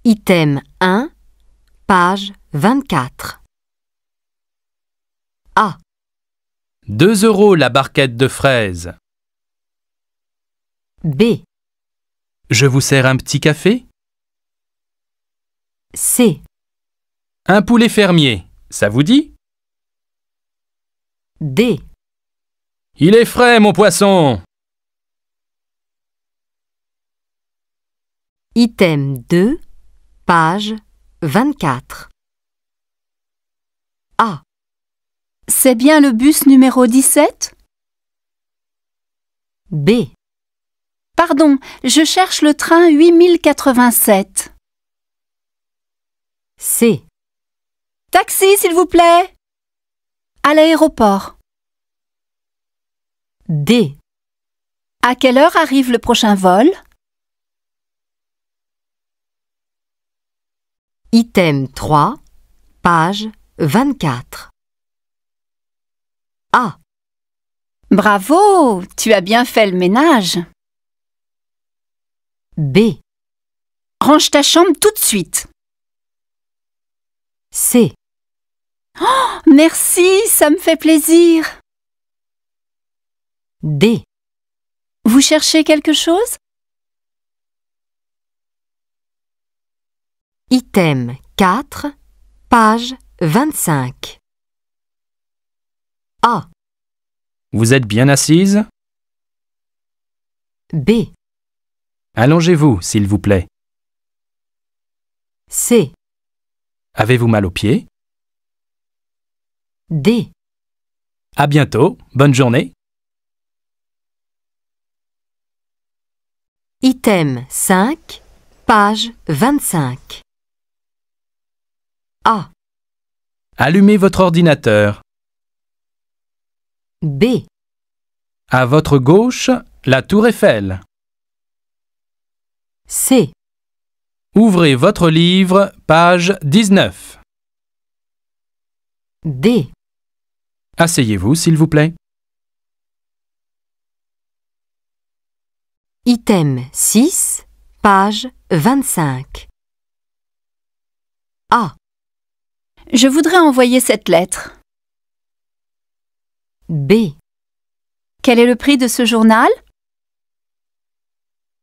Item 1, page 24. A. 2 € la barquette de fraises. B. Je vous sers un petit café? C. Un poulet fermier, ça vous dit? D. Il est frais, mon poisson! Item 2, page 24. A. C'est bien le bus numéro 17? B. Pardon, je cherche le train 8087. C. Taxi, s'il vous plaît. À l'aéroport. D. À quelle heure arrive le prochain vol? Item 3, page 24. A. Bravo, tu as bien fait le ménage. B. Range ta chambre tout de suite. C. Merci, ça me fait plaisir. D. Vous cherchez quelque chose? Item 4, page 25. A. Vous êtes bien assise? B. Allongez-vous, s'il vous plaît. C. Avez-vous mal aux pieds? D. À bientôt, bonne journée. Item 5, page 25. A. Allumez votre ordinateur. B. À votre gauche, la tour Eiffel. C. Ouvrez votre livre, page 19. D. Asseyez-vous, s'il vous plaît. Item 6, page 25. A. Je voudrais envoyer cette lettre. B. Quel est le prix de ce journal?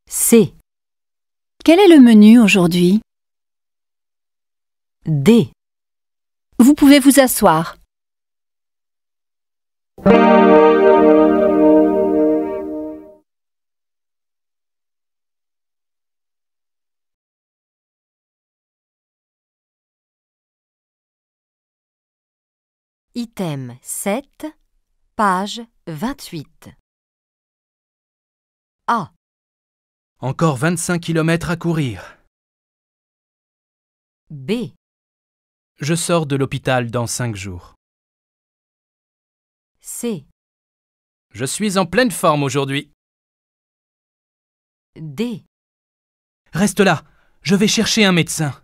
C. Quel est le menu aujourd'hui? D. Vous pouvez vous asseoir. Item 7, page 28. A. Encore 25 km à courir. B. Je sors de l'hôpital dans 5 jours. C. Je suis en pleine forme aujourd'hui. D. Reste là, je vais chercher un médecin.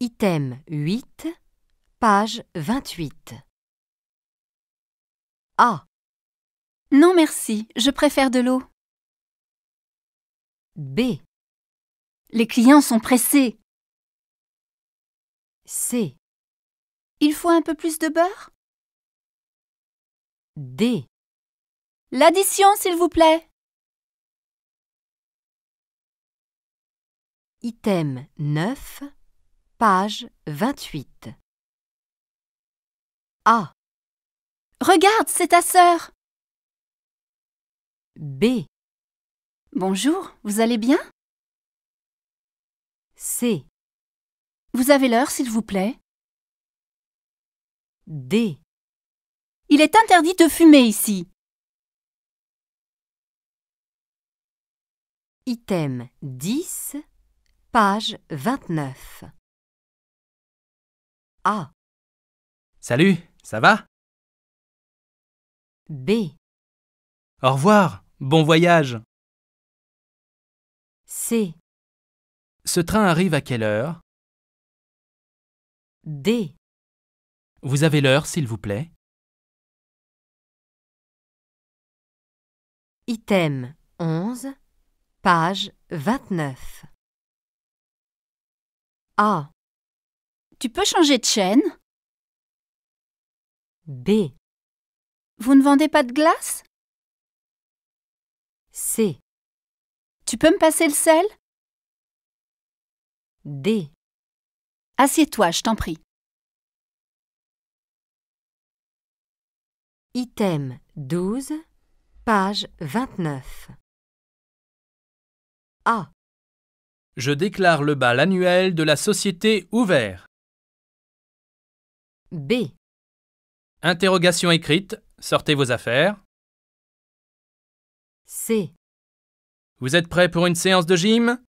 Item 8, page 28. A. Non merci, je préfère de l'eau. B. Les clients sont pressés. C. Il faut un peu plus de beurre? D. L'addition, s'il vous plaît. Item 9, page 28. A. Regarde, c'est ta sœur. B. Bonjour, vous allez bien? C. Vous avez l'heure, s'il vous plaît? D. Il est interdit de fumer ici. Item 10, page 29. A. Salut, ça va? B. Au revoir, bon voyage. C. Ce train arrive à quelle heure? D. Vous avez l'heure, s'il vous plaît? Item 11, page 29. A, Tu peux changer de chaîne? B, Vous ne vendez pas de glace? C, Tu peux me passer le sel? D, Assieds-toi, je t'en prie. item 12, page 29. A, Je déclare le bal annuel de la société ouvert. B, Interrogation écrite. Sortez vos affaires. C, Vous êtes prêts pour une séance de gym?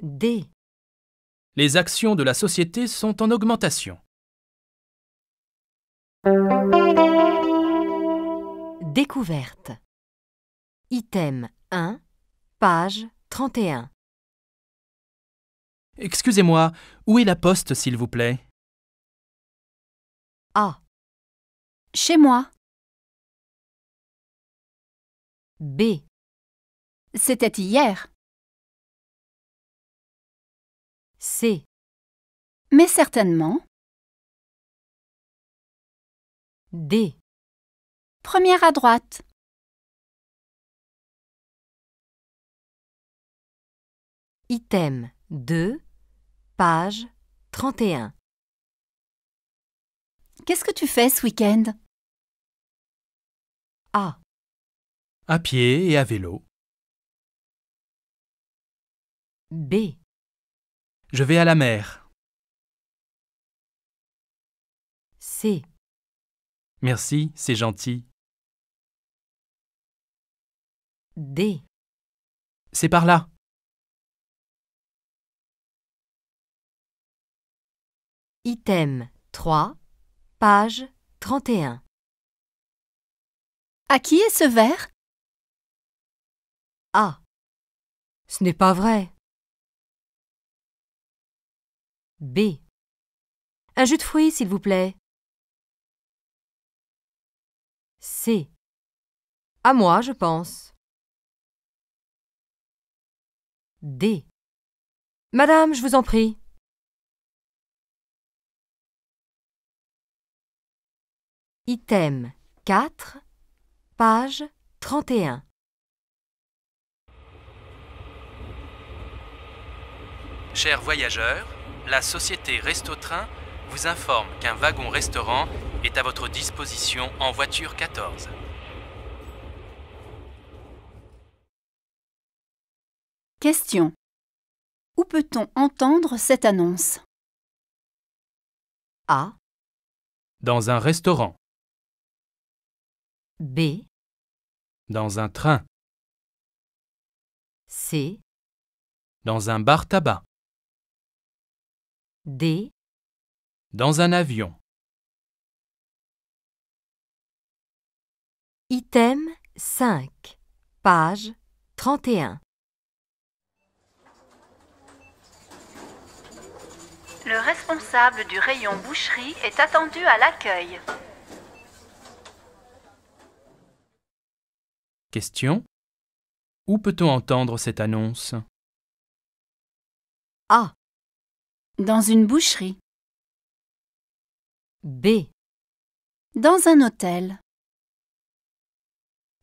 D, Les actions de la société sont en augmentation. découverte. Item 1, page 31. Excusez-moi, où est la poste, s'il vous plaît? A, Chez moi. B, C'était hier. C, Mais certainement. D, Première à droite. item 2, page 31. Qu'est-ce que tu fais ce week-end? A, À pied et à vélo. B, Je vais à la mer. C, Merci, c'est gentil. D, C'est par là. item 3, page 31. À qui est ce verre? A, ce n'est pas vrai. B, un jus de fruits, s'il vous plaît. C, à moi, je pense. D, madame, je vous en prie. Item 4, page 31. Chers voyageurs, la société Resto-Train vous informe qu'un wagon-restaurant est à votre disposition en voiture 14. Question. Où peut-on entendre cette annonce? A, Dans un restaurant. B, Dans un train. C, Dans un bar-tabac. D, Dans un avion. item 5, page 31. Le responsable du rayon boucherie est attendu à l'accueil. Question. Où peut-on entendre cette annonce? A, Dans une boucherie. B, Dans un hôtel.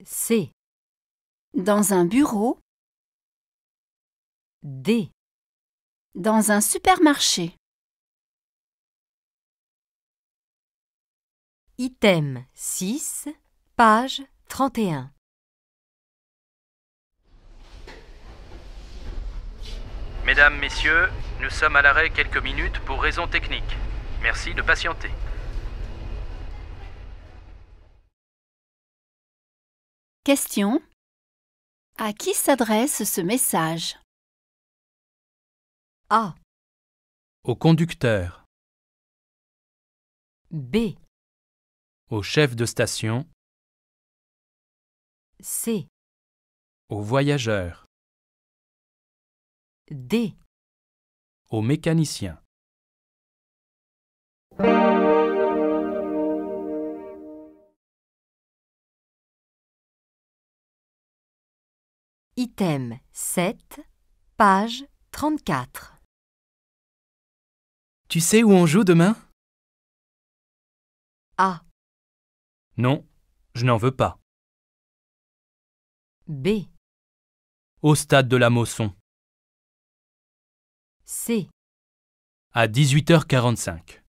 C, Dans un bureau. D, Dans un supermarché. item 6, page 31. Mesdames, Messieurs, nous sommes à l'arrêt quelques minutes pour raisons techniques. Merci de patienter. Question. À qui s'adresse ce message? A, Au conducteur. B, Au chef de station. C, Aux voyageurs. D, Aux mécaniciens. Item 7, page 34. Tu sais où on joue demain? A. Non, je n'en veux pas. B. Au stade de la Mosson, C. à 18h45.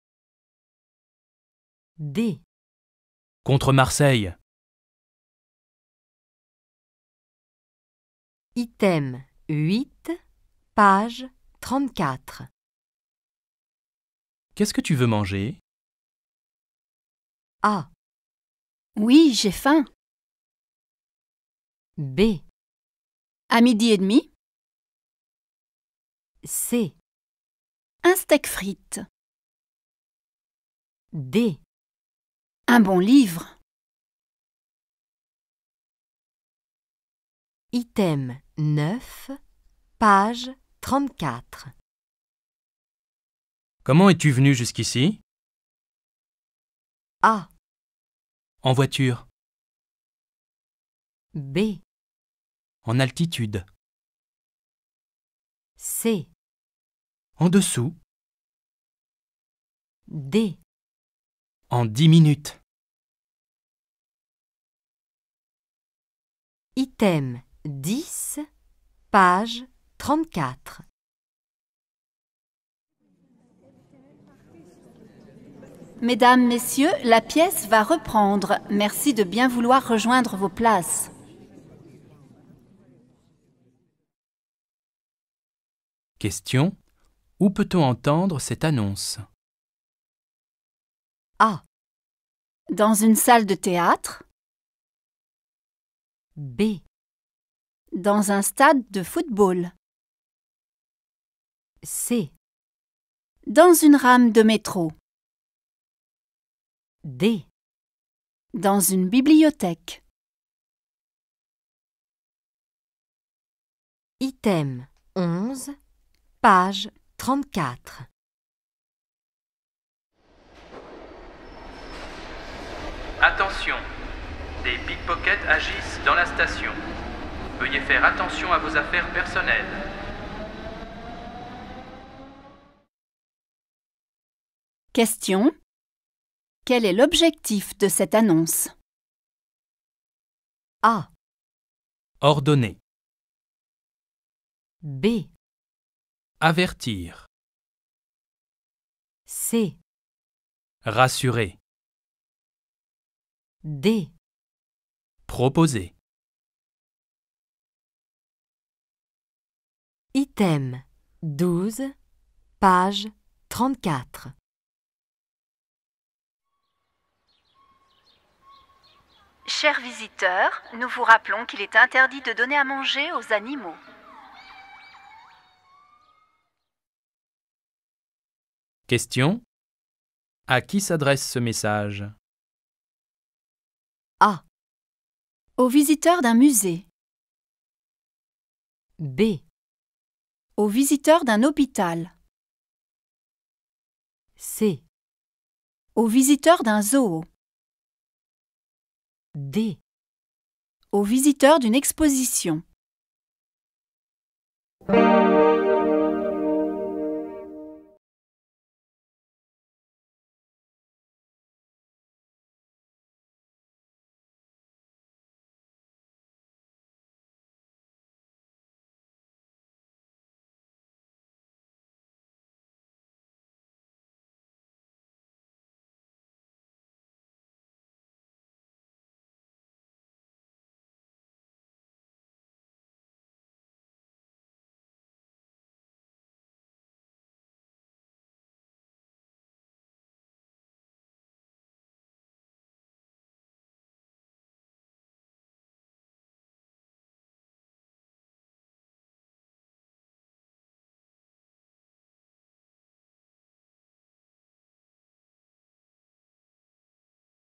D. Contre Marseille. Item 8, page 34. Qu'est-ce que tu veux manger? A. Oui, j'ai faim. B. À 12h30, C. un steak frites. D. Un bon livre. Item 9, page 34. Comment es-tu venu jusqu'ici? A. En voiture. B. En altitude. C. En dessous. D. En 10 minutes. Item 10, page 34. Mesdames, Messieurs, la pièce va reprendre. Merci de bien vouloir rejoindre vos places. Question. Où peut-on entendre cette annonce? A. Dans une salle de théâtre, B. dans un stade de football, C. dans une rame de métro, D. dans une bibliothèque. Item 11, page 34. Attention, des pickpockets agissent dans la station. Veuillez faire attention à vos affaires personnelles. Question. Quel est l'objectif de cette annonce? A. Ordonner. B. Avertir. C. Rassurer. D. Proposer. Item 12, page 34. Chers visiteurs, nous vous rappelons qu'il est interdit de donner à manger aux animaux. Question. À qui s'adresse ce message? A. Aux visiteurs d'un musée, B. aux visiteurs d'un hôpital, C. aux visiteurs d'un zoo, D. aux visiteurs d'une exposition.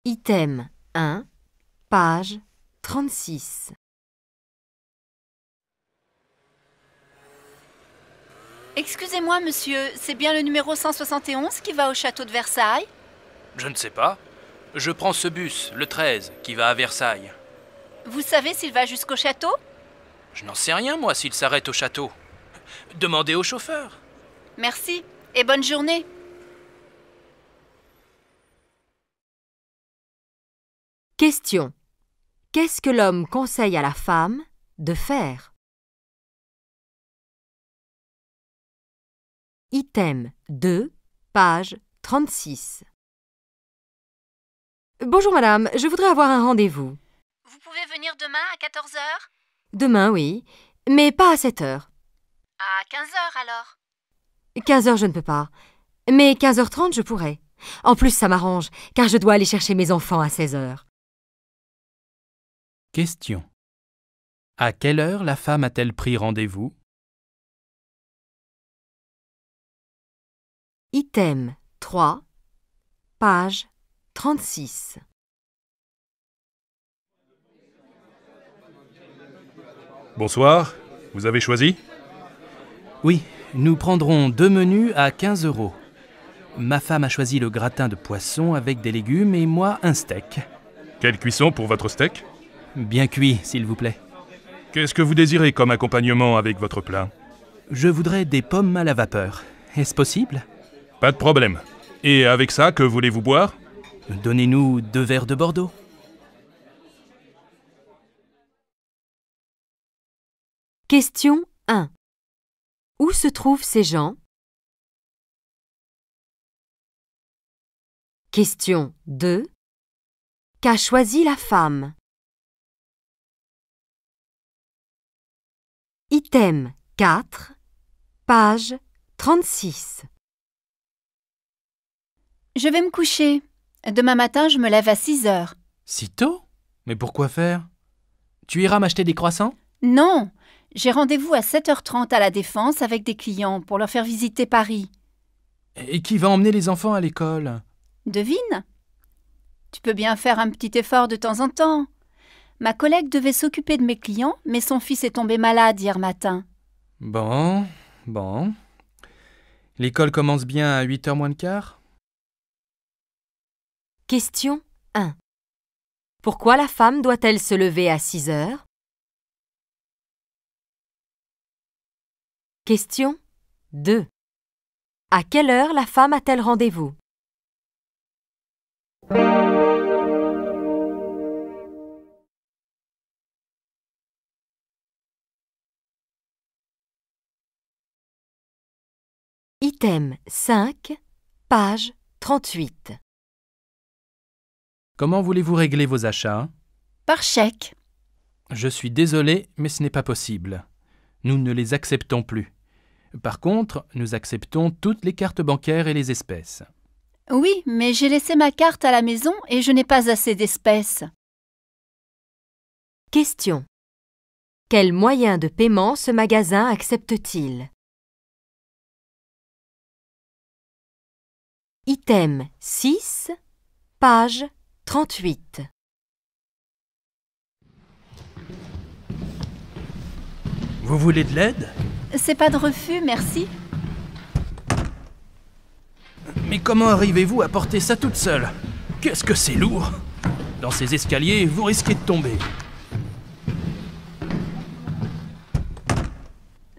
Item 1, page 36. Excusez-moi, monsieur, c'est bien le numéro 171 qui va au château de Versailles? Je ne sais pas. Je prends ce bus, le 13, qui va à Versailles. Vous savez s'il va jusqu'au château? Je n'en sais rien, moi, s'il s'arrête au château. Demandez au chauffeur. Merci et bonne journée. Question. Qu'est-ce que l'homme conseille à la femme de faire? Item 2, page 36. Bonjour madame, je voudrais avoir un rendez-vous. Vous pouvez venir demain à 14 heures? Demain, oui, mais pas à 7 heures. À 15 heures alors. 15 heures, je ne peux pas. Mais 15h30, je pourrais. En plus, ça m'arrange, car je dois aller chercher mes enfants à 16 heures. Question. À quelle heure la femme a-t-elle pris rendez-vous? Item 3, page 36. Bonsoir, vous avez choisi? Oui, nous prendrons 2 menus à 15 €. Ma femme a choisi le gratin de poisson avec des légumes et moi un steak. Quelle cuisson pour votre steak? Bien cuit, s'il vous plaît. Qu'est-ce que vous désirez comme accompagnement avec votre plat? Je voudrais des pommes à la vapeur. Est-ce possible? Pas de problème. Et avec ça, que voulez-vous boire? Donnez-nous 2 verres de Bordeaux. Question 1. Où se trouvent ces gens? Question 2. Qu'a choisi la femme? Item 4, page 36. Je vais me coucher. Demain matin, je me lève à 6 heures. Si tôt? Mais pourquoi faire? Tu iras m'acheter des croissants? Non, j'ai rendez-vous à 7h30 à la Défense avec des clients pour leur faire visiter Paris. Et qui va emmener les enfants à l'école? Devine? Tu peux bien faire un petit effort de temps en temps. Ma collègue devait s'occuper de mes clients, mais son fils est tombé malade hier matin. Bon. L'école commence bien à 8h moins le quart? Question 1. Pourquoi la femme doit-elle se lever à 6 heures? Question 2. À quelle heure la femme a-t-elle rendez-vous? Item 5, page 38. Comment voulez-vous régler vos achats? Par chèque. Je suis désolé, mais ce n'est pas possible. Nous ne les acceptons plus. Par contre, nous acceptons toutes les cartes bancaires et les espèces. Oui, mais j'ai laissé ma carte à la maison et je n'ai pas assez d'espèces. Question. Quel moyen de paiement ce magasin accepte-t-il? Item 6, page 38. Vous voulez de l'aide? C'est pas de refus, merci. Mais comment arrivez-vous à porter ça toute seule? Qu'est-ce que c'est lourd! Dans ces escaliers, vous risquez de tomber.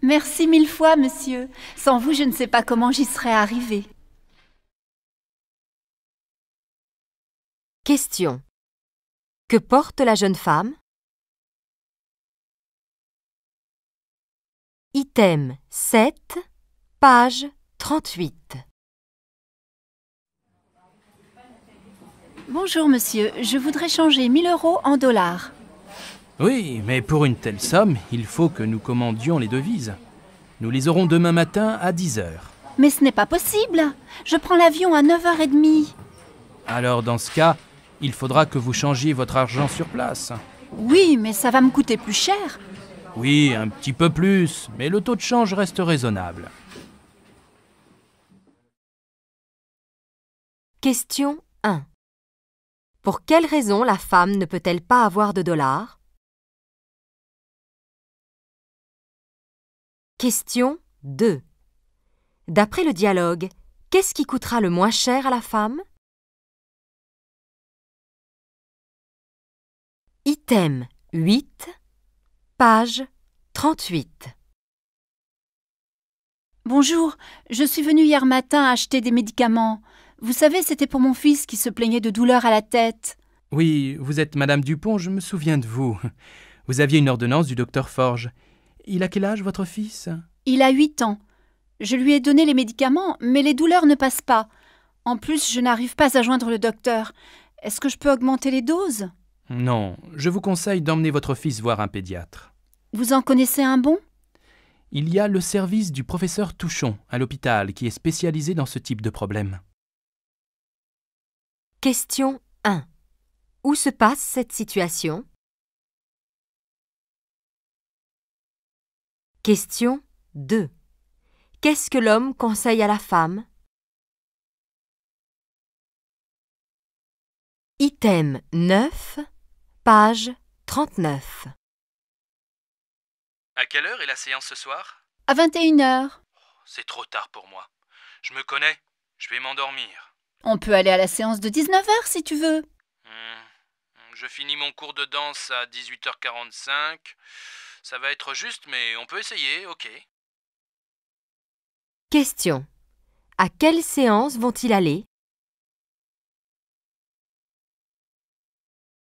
Merci 1000 fois, monsieur. Sans vous, je ne sais pas comment j'y serais arrivée. Question. Que porte la jeune femme? Item 7, page 38. Bonjour, monsieur. Je voudrais changer 1000 € en dollars. Oui, mais pour une telle somme, il faut que nous commandions les devises. Nous les aurons demain matin à 10h. Mais ce n'est pas possible. Je prends l'avion à 9h30. Alors dans ce cas, il faudra que vous changiez votre argent sur place. Oui, mais ça va me coûter plus cher. Oui, un petit peu plus, mais le taux de change reste raisonnable. Question 1. Pour quelle raison la femme ne peut-elle pas avoir de dollars? Question 2. D'après le dialogue, qu'est-ce qui coûtera le moins cher à la femme? Item 8, page 38. Bonjour, je suis venue hier matin acheter des médicaments. Vous savez, c'était pour mon fils qui se plaignait de douleurs à la tête. Oui, vous êtes Madame Dupont, je me souviens de vous. Vous aviez une ordonnance du docteur Forge. Il a quel âge, votre fils? Il a 8 ans. Je lui ai donné les médicaments, mais les douleurs ne passent pas. En plus, je n'arrive pas à joindre le docteur. Est-ce que je peux augmenter les doses? Non, je vous conseille d'emmener votre fils voir un pédiatre. Vous en connaissez un bon? Il y a le service du professeur Touchon à l'hôpital qui est spécialisé dans ce type de problème. Question 1. Où se passe cette situation? Question 2. Qu'est-ce que l'homme conseille à la femme? Item 9, page 39. À quelle heure est la séance ce soir? À 21h. C'est trop tard pour moi. Je me connais, je vais m'endormir. On peut aller à la séance de 19h si tu veux. Je finis mon cours de danse à 18h45. Ça va être juste, mais on peut essayer, ok. Question. À quelle séance vont-ils aller?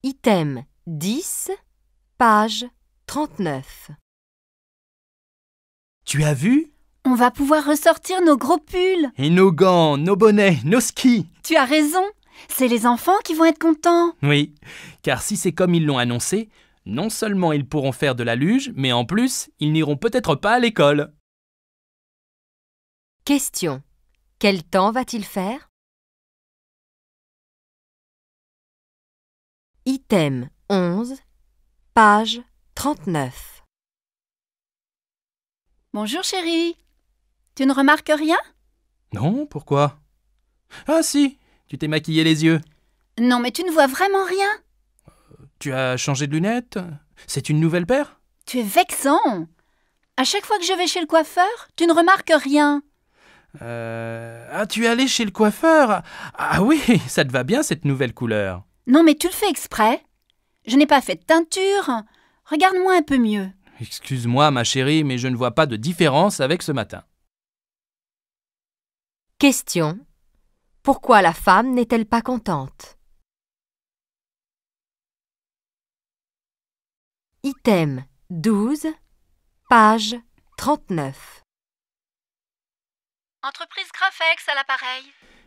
Item 10, page 39. Tu as vu? On va pouvoir ressortir nos gros pulls. Et nos gants, nos bonnets, nos skis. Tu as raison. C'est les enfants qui vont être contents. Oui, car si c'est comme ils l'ont annoncé, non seulement ils pourront faire de la luge, mais en plus, ils n'iront peut-être pas à l'école. Question. Quel temps va-t-il faire? Item 11, page 39. Bonjour chérie. Tu ne remarques rien? Non, pourquoi? Ah si, tu t'es maquillé les yeux. Non, mais tu ne vois vraiment rien. Tu as changé de lunettes? C'est une nouvelle paire? Tu es vexant. À chaque fois que je vais chez le coiffeur, tu ne remarques rien. Ah, tu es allé chez le coiffeur? Ah oui, ça te va bien cette nouvelle couleur. Non, mais tu le fais exprès. Je n'ai pas fait de teinture. Regarde-moi un peu mieux. Excuse-moi, ma chérie, mais je ne vois pas de différence avec ce matin. Question. Pourquoi la femme n'est-elle pas contente? Item 12, page 39. Entreprise Graphex à l'appareil.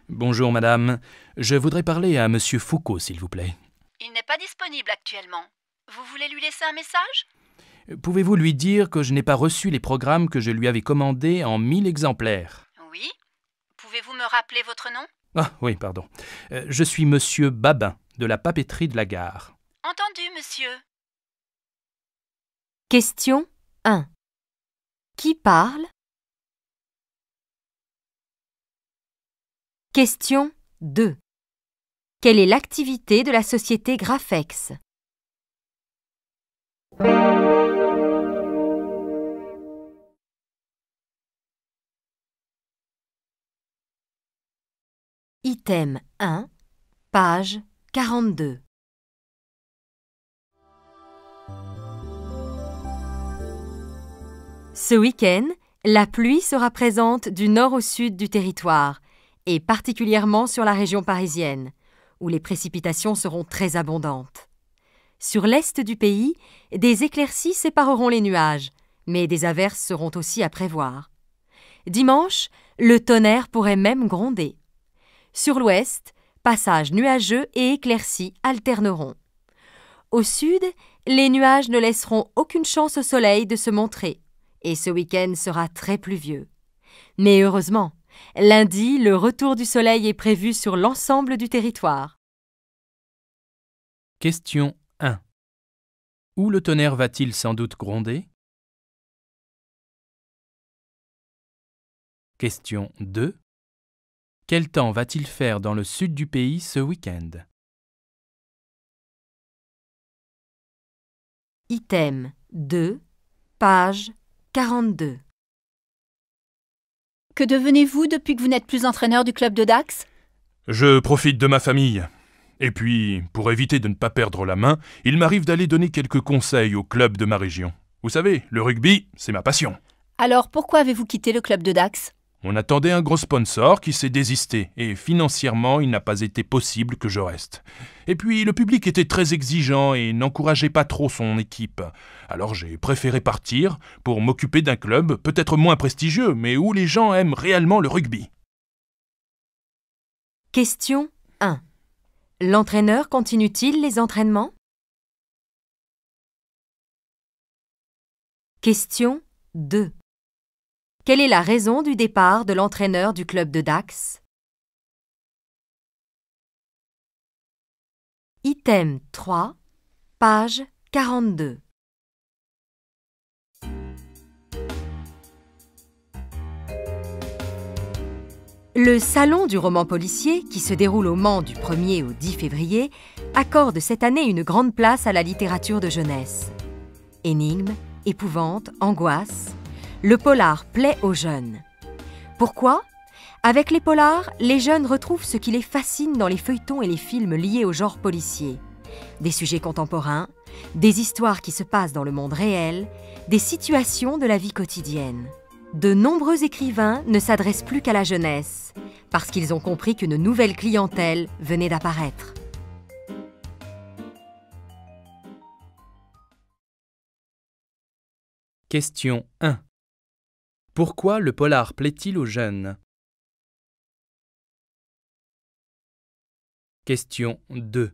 Bonjour madame, je voudrais parler à monsieur Foucault s'il vous plaît. Il n'est pas disponible actuellement. Vous voulez lui laisser un message? Pouvez-vous lui dire que je n'ai pas reçu les programmes que je lui avais commandés en 1000 exemplaires? Oui. Pouvez-vous me rappeler votre nom? Ah oui, pardon. Je suis monsieur Babin, de la papeterie de la gare. Entendu, monsieur. Question 1. Qui parle? Question 2. Quelle est l'activité de la société Graphex? Item 1, page 42. Ce week-end, la pluie sera présente du nord au sud du territoire, et particulièrement sur la région parisienne, où les précipitations seront très abondantes. Sur l'est du pays, des éclaircies sépareront les nuages, mais des averses seront aussi à prévoir. Dimanche, le tonnerre pourrait même gronder. Sur l'ouest, passages nuageux et éclaircies alterneront. Au sud, les nuages ne laisseront aucune chance au soleil de se montrer, et ce week-end sera très pluvieux. Mais heureusement, lundi, le retour du soleil est prévu sur l'ensemble du territoire. Question 1. Où le tonnerre va-t-il sans doute gronder? Question 2. Quel temps va-t-il faire dans le sud du pays ce week-end? Item 2, page 42. Que devenez-vous depuis que vous n'êtes plus entraîneur du club de Dax? Je profite de ma famille. Et puis, pour éviter de ne pas perdre la main, il m'arrive d'aller donner quelques conseils au club de ma région. Vous savez, le rugby, c'est ma passion. Alors pourquoi avez-vous quitté le club de Dax? On attendait un gros sponsor qui s'est désisté, et financièrement, il n'a pas été possible que je reste. Et puis, le public était très exigeant et n'encourageait pas trop son équipe. Alors j'ai préféré partir pour m'occuper d'un club peut-être moins prestigieux, mais où les gens aiment réellement le rugby. Question 1. L'entraîneur continue-t-il les entraînements? Question 2. Quelle est la raison du départ de l'entraîneur du club de Dax? Item 3, page 42. Le Salon du roman policier, qui se déroule au Mans du 1er au 10 février, accorde cette année une grande place à la littérature de jeunesse. Énigmes, épouvante, angoisse, le polar plaît aux jeunes. Pourquoi? Avec les polars, les jeunes retrouvent ce qui les fascine dans les feuilletons et les films liés au genre policier. Des sujets contemporains, des histoires qui se passent dans le monde réel, des situations de la vie quotidienne. De nombreux écrivains ne s'adressent plus qu'à la jeunesse, parce qu'ils ont compris qu'une nouvelle clientèle venait d'apparaître. Question 1. Pourquoi le polar plaît-il aux jeunes? Question 2.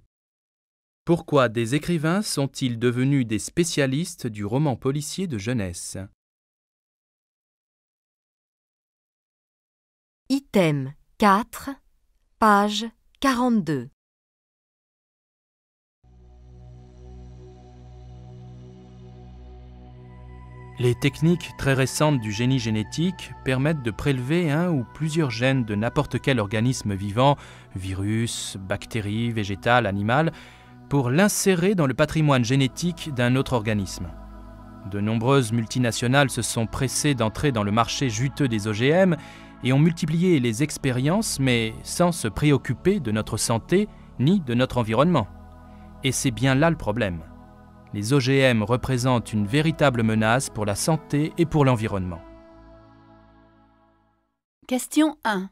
Pourquoi des écrivains sont-ils devenus des spécialistes du roman policier de jeunesse? Item 4, page 42. Les techniques très récentes du génie génétique permettent de prélever un ou plusieurs gènes de n'importe quel organisme vivant, virus, bactérie, végétal, animal, pour l'insérer dans le patrimoine génétique d'un autre organisme. De nombreuses multinationales se sont pressées d'entrer dans le marché juteux des OGM et ont multiplié les expériences, mais sans se préoccuper de notre santé ni de notre environnement. Et c'est bien là le problème. Les OGM représentent une véritable menace pour la santé et pour l'environnement. Question 1.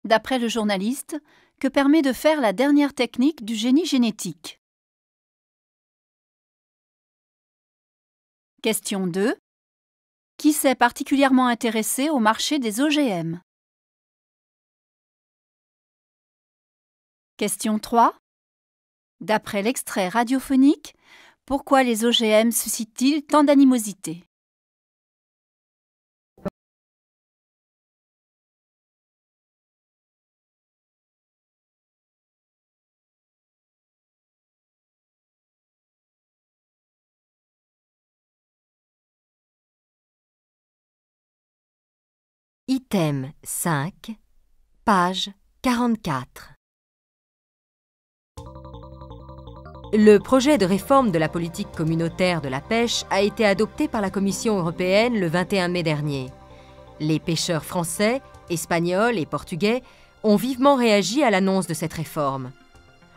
D'après le journaliste, que permet de faire la dernière technique du génie génétique? Question 2. Qui s'est particulièrement intéressé au marché des OGM? Question 3. D'après l'extrait radiophonique, pourquoi les OGM suscitent-ils tant d'animosité? Item 5, page 44. Le projet de réforme de la politique communautaire de la pêche a été adopté par la Commission européenne le 21 mai dernier. Les pêcheurs français, espagnols et portugais ont vivement réagi à l'annonce de cette réforme.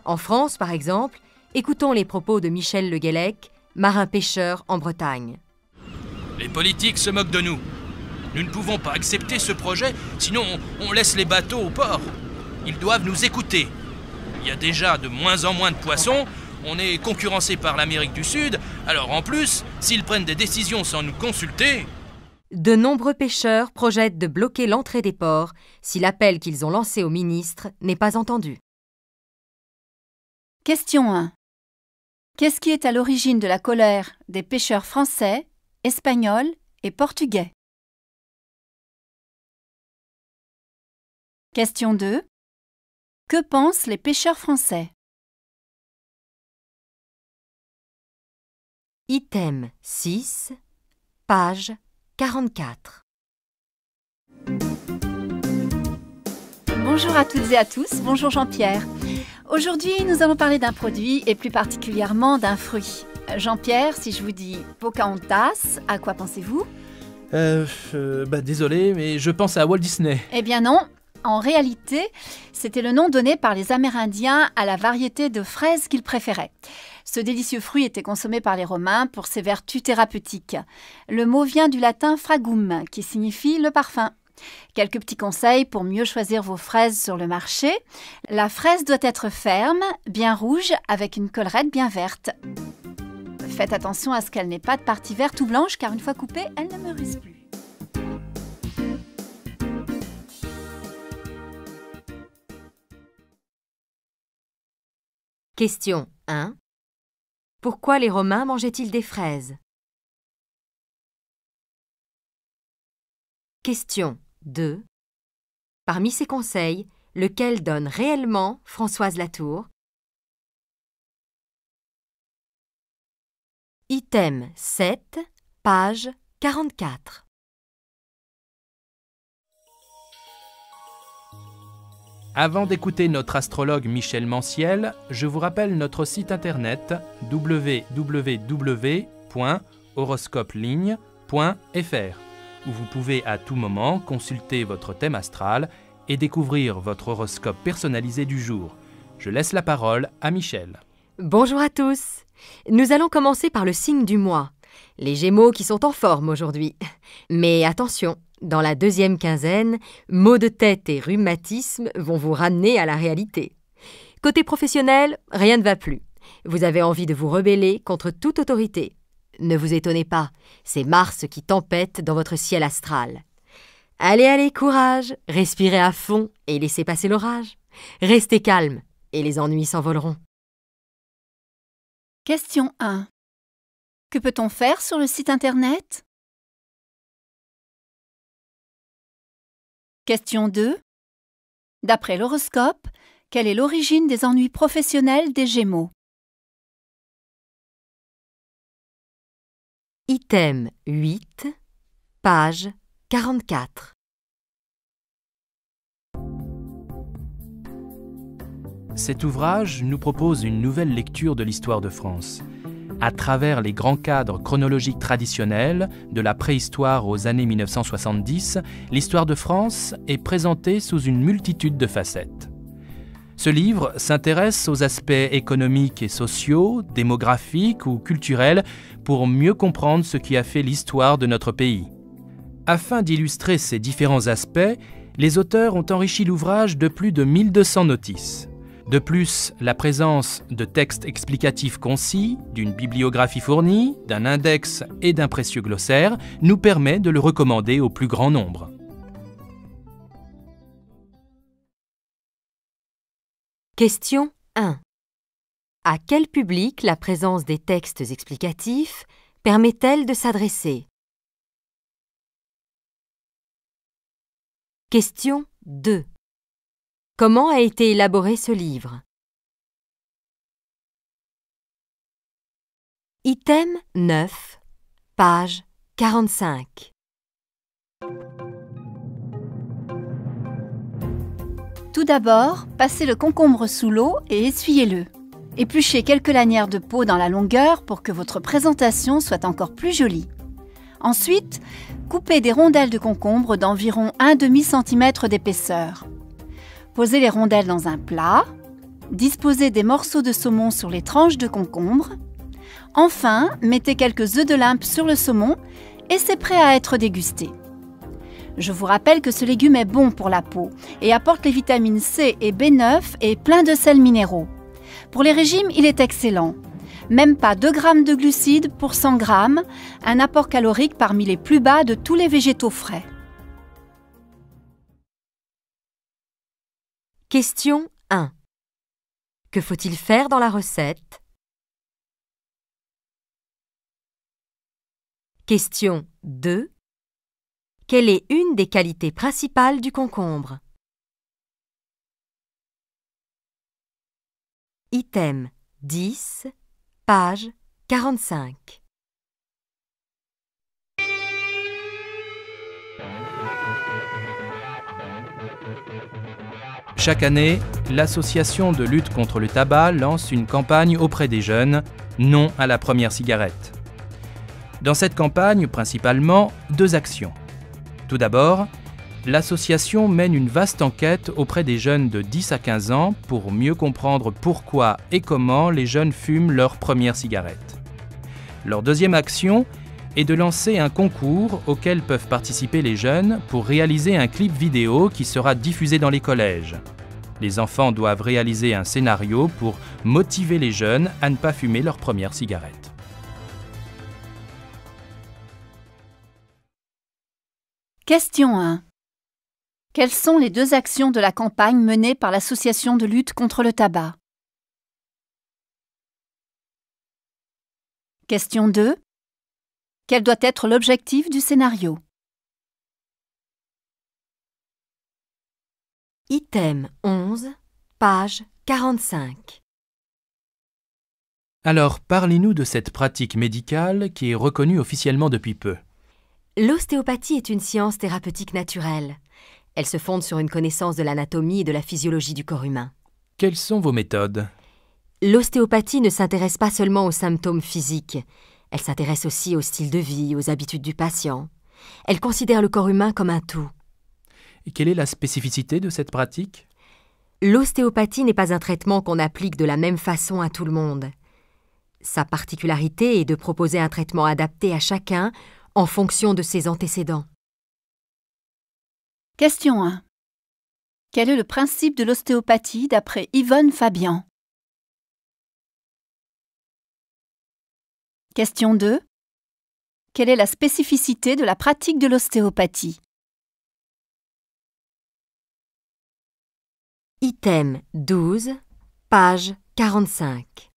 En France, par exemple, écoutons les propos de Michel Le Guellec, marin-pêcheur en Bretagne. Les politiques se moquent de nous. Nous ne pouvons pas accepter ce projet, sinon on laisse les bateaux au port. Ils doivent nous écouter. Il y a déjà de moins en moins de poissons, on est concurrencé par l'Amérique du Sud, alors en plus, s'ils prennent des décisions sans nous consulter... De nombreux pêcheurs projettent de bloquer l'entrée des ports si l'appel qu'ils ont lancé au ministre n'est pas entendu. Question 1. Qu'est-ce qui est à l'origine de la colère des pêcheurs français, espagnols et portugais? Question 2. Que pensent les pêcheurs français? Item 6, page 44. Bonjour à toutes et à tous, bonjour Jean-Pierre. Aujourd'hui, nous allons parler d'un produit et plus particulièrement d'un fruit. Jean-Pierre, si je vous dis Pocahontas, à quoi pensez-vous? Désolé, mais je pense à Walt Disney. Eh bien non. En réalité, c'était le nom donné par les Amérindiens à la variété de fraises qu'ils préféraient. Ce délicieux fruit était consommé par les Romains pour ses vertus thérapeutiques. Le mot vient du latin fragum, qui signifie le parfum. Quelques petits conseils pour mieux choisir vos fraises sur le marché. La fraise doit être ferme, bien rouge, avec une collerette bien verte. Faites attention à ce qu'elle n'ait pas de partie verte ou blanche, car une fois coupée, elle ne mûrisse plus. Question 1. Pourquoi les Romains mangeaient-ils des fraises? Question 2. Parmi ces conseils, lequel donne réellement Françoise Latour? Item 7, page 44. Avant d'écouter notre astrologue Michel Manciel, je vous rappelle notre site internet www.horoscopeligne.fr où vous pouvez à tout moment consulter votre thème astral et découvrir votre horoscope personnalisé du jour. Je laisse la parole à Michel. Bonjour à tous. Nous allons commencer par le signe du mois, les Gémeaux qui sont en forme aujourd'hui. Mais attention, dans la deuxième quinzaine, maux de tête et rhumatisme vont vous ramener à la réalité. Côté professionnel, rien ne va plus. Vous avez envie de vous rebeller contre toute autorité. Ne vous étonnez pas, c'est Mars qui tempête dans votre ciel astral. Allez, courage, respirez à fond et laissez passer l'orage. Restez calme et les ennuis s'envoleront. Question 1. Que peut-on faire sur le site internet? Question 2. D'après l'horoscope, quelle est l'origine des ennuis professionnels des Gémeaux? Item 8, page 44. Cet ouvrage nous propose une nouvelle lecture de l'histoire de France. À travers les grands cadres chronologiques traditionnels, de la préhistoire aux années 1970, l'histoire de France est présentée sous une multitude de facettes. Ce livre s'intéresse aux aspects économiques et sociaux, démographiques ou culturels pour mieux comprendre ce qui a fait l'histoire de notre pays. Afin d'illustrer ces différents aspects, les auteurs ont enrichi l'ouvrage de plus de 1200 notices. De plus, la présence de textes explicatifs concis, d'une bibliographie fournie, d'un index et d'un précieux glossaire nous permet de le recommander au plus grand nombre. Question 1. À quel public la présence des textes explicatifs permet-elle de s'adresser? Question 2. Comment a été élaboré ce livre? Item 9, page 45. Tout d'abord, passez le concombre sous l'eau et essuyez-le. Épluchez quelques lanières de peau dans la longueur pour que votre présentation soit encore plus jolie. Ensuite, coupez des rondelles de concombre d'environ 1/2 cm d'épaisseur. Posez les rondelles dans un plat, disposez des morceaux de saumon sur les tranches de concombre. Enfin, mettez quelques œufs de Limpe sur le saumon et c'est prêt à être dégusté. Je vous rappelle que ce légume est bon pour la peau et apporte les vitamines C et B9 et plein de sels minéraux. Pour les régimes, il est excellent. Même pas 2 g de glucides pour 100 g, un apport calorique parmi les plus bas de tous les végétaux frais. Question 1. Que faut-il faire dans la recette? Question 2. Quelle est une des qualités principales du concombre? Item 10, page 45. Chaque année, l'association de lutte contre le tabac lance une campagne auprès des jeunes, non à la première cigarette. Dans cette campagne, principalement, 2 actions. Tout d'abord, L'association mène une vaste enquête auprès des jeunes de 10 à 15 ans pour mieux comprendre pourquoi et comment les jeunes fument leur première cigarette. Leur deuxième action est de lancer un concours auquel peuvent participer les jeunes pour réaliser un clip vidéo qui sera diffusé dans les collèges. Les enfants doivent réaliser un scénario pour motiver les jeunes à ne pas fumer leur première cigarette. Question 1. Quelles sont les 2 actions de la campagne menée par l'Association de lutte contre le tabac? Question 2. Quel doit être l'objectif du scénario? Item 11, page 45. Alors, parlez-nous de cette pratique médicale qui est reconnue officiellement depuis peu. L'ostéopathie est une science thérapeutique naturelle. Elle se fonde sur une connaissance de l'anatomie et de la physiologie du corps humain. Quelles sont vos méthodes? L'ostéopathie ne s'intéresse pas seulement aux symptômes physiques. Elle s'intéresse aussi au style de vie, aux habitudes du patient. Elle considère le corps humain comme un tout. Et quelle est la spécificité de cette pratique? L'ostéopathie n'est pas un traitement qu'on applique de la même façon à tout le monde. Sa particularité est de proposer un traitement adapté à chacun en fonction de ses antécédents. Question 1. Quel est le principe de l'ostéopathie d'après Yvonne Fabian? Question 2. Quelle est la spécificité de la pratique de l'ostéopathie? Item 12, page 45.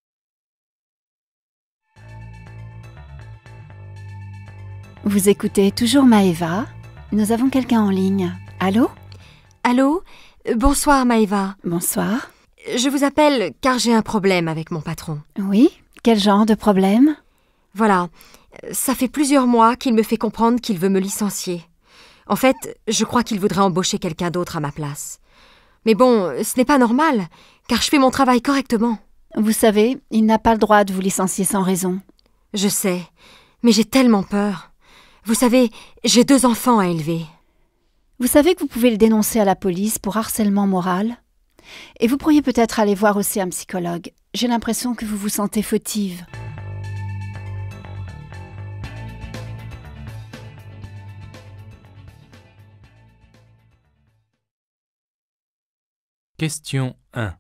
Vous écoutez toujours Maëva. Nous avons quelqu'un en ligne. Allô? Allô? Bonsoir Maëva. Bonsoir. Je vous appelle car j'ai un problème avec mon patron. Oui? Quel genre de problème? Voilà, ça fait plusieurs mois qu'il me fait comprendre qu'il veut me licencier. En fait, je crois qu'il voudrait embaucher quelqu'un d'autre à ma place. Mais bon, ce n'est pas normal, car je fais mon travail correctement. Vous savez, il n'a pas le droit de vous licencier sans raison. Je sais, mais j'ai tellement peur. Vous savez, j'ai 2 enfants à élever. Vous savez que vous pouvez le dénoncer à la police pour harcèlement moral? Et vous pourriez peut-être aller voir aussi un psychologue. J'ai l'impression que vous vous sentez fautive. Question 1.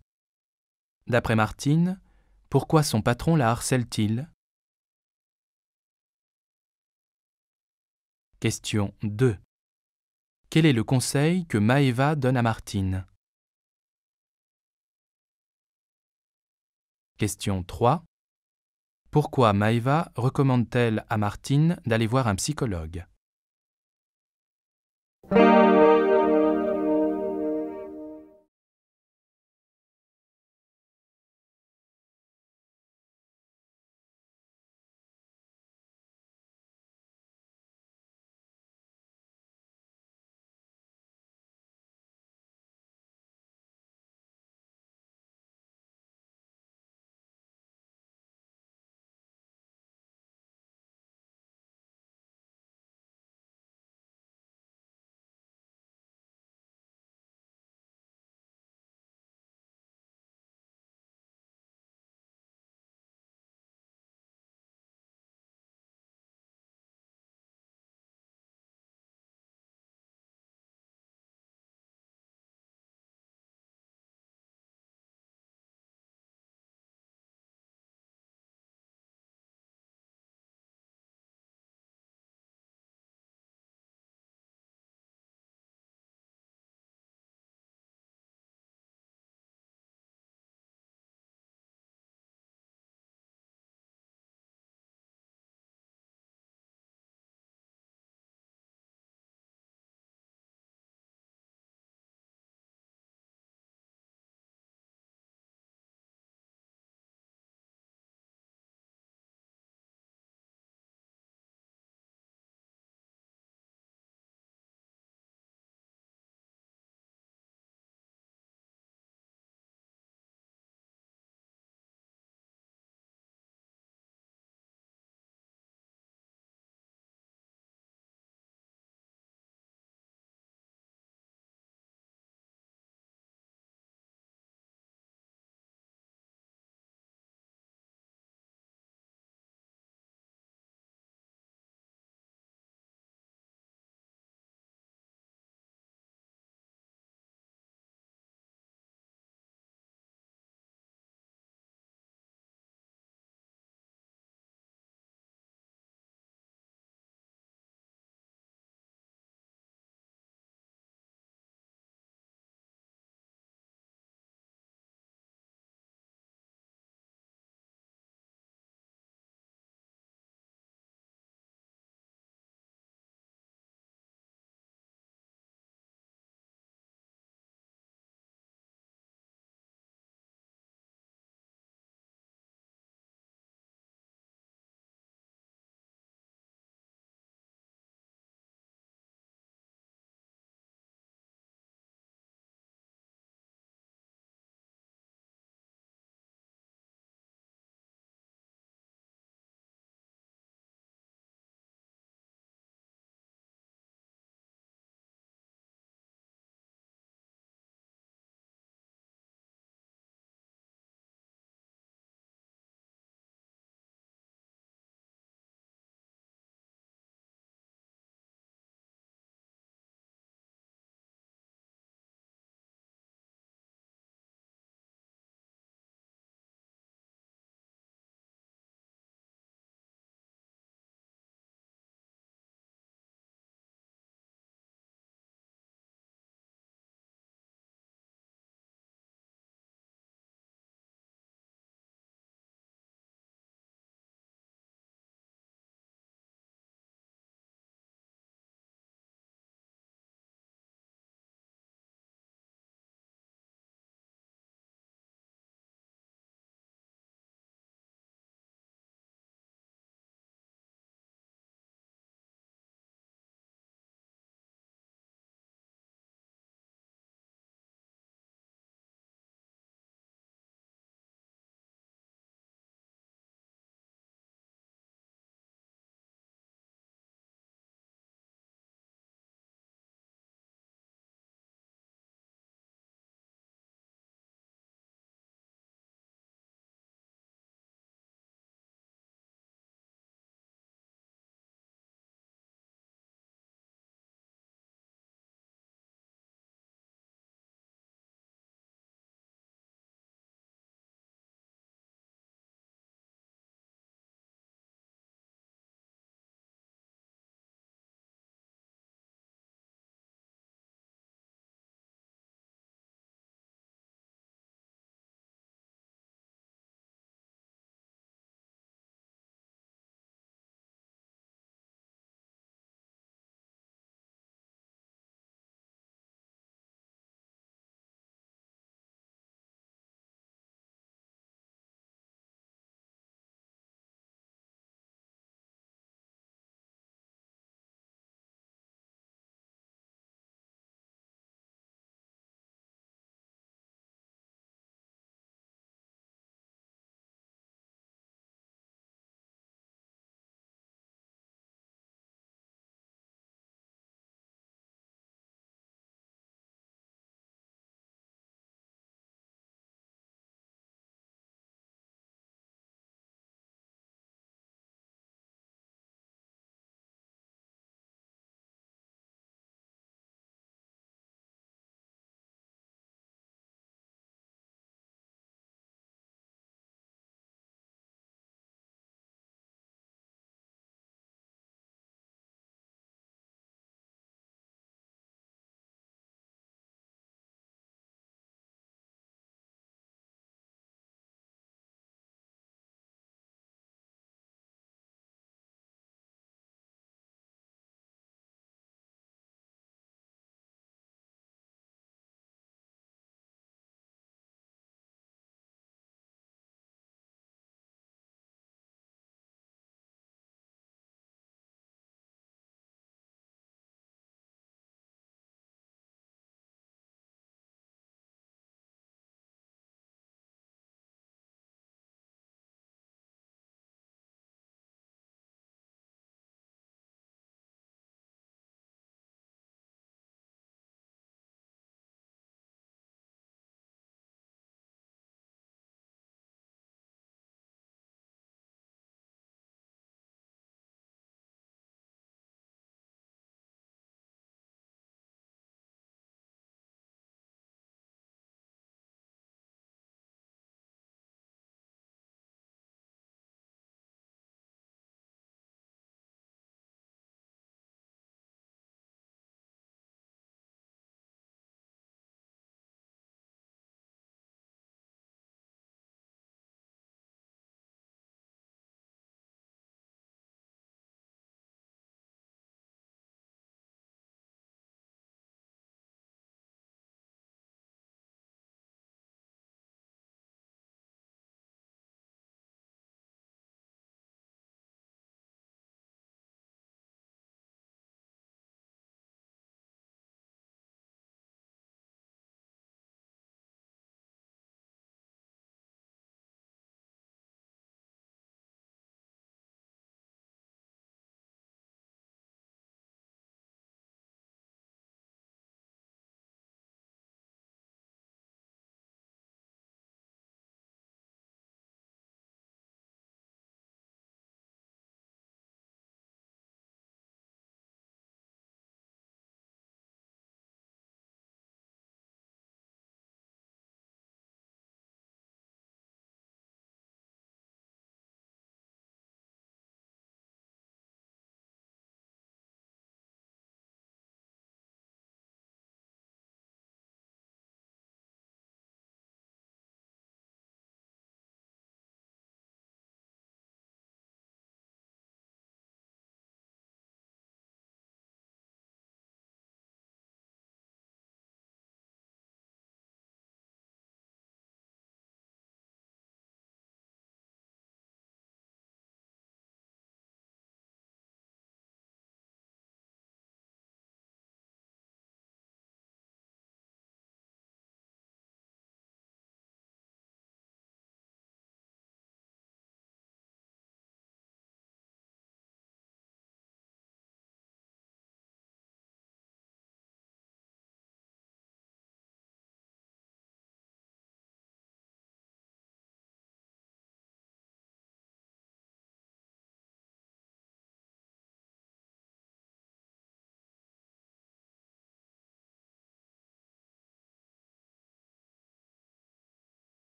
D'après Martine, pourquoi son patron la harcèle-t-il? Question 2. Quel est le conseil que Maëva donne à Martine? Question 3. Pourquoi Maëva recommande-t-elle à Martine d'aller voir un psychologue?